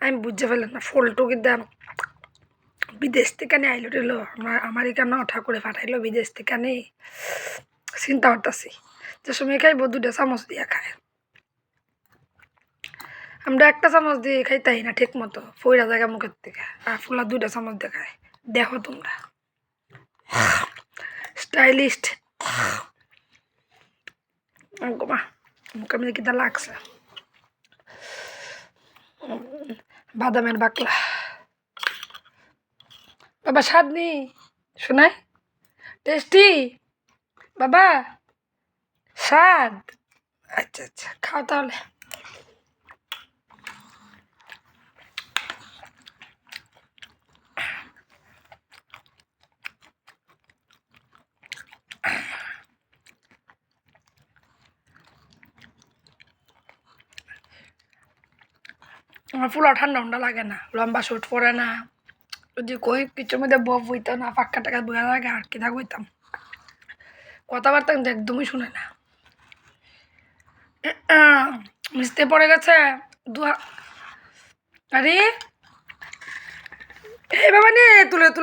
আমি বুঝতে পারলাম না ফলটু কিন্তু বিদেশ থেকে নিয়ে আইলো টেলো আমার এখানে ঠাকুরে পাঠাইলো বিদেশ থেকে নেই চিন্তা করতেছি যে সময় খাইব 2টা চামচ দিয়ে খায় আমরা একটা চামচ দিয়ে খাইতাই না ঠিক মতো ফইরা জায়গা মুখের থেকে আর ফুলা 2টা চামচ দিয়ে খায় দেখো তোমরা স্টাইলিস্ট গোমা মুখে মধ্যে কিতা লাগছে বাদামের বাকলা বাবা স্বাদ নেই শোনাই টেস্টি বাবা স্বাদ আচ্ছা আচ্ছা খাও তাহলে আমার ফুলা ঠান্ডা ঠান্ডা লাগে না লম্বা শুট পরে না যদি কই কিছুর মধ্যে বব হইতো না পাক্কা টাকা বোঝা লাগে আর কি থাকতাম কথাবার্তা কিন্তু একদমই শুনে না মিশতে পড়ে গেছে আরে এই বাবা নে তুলে তুলে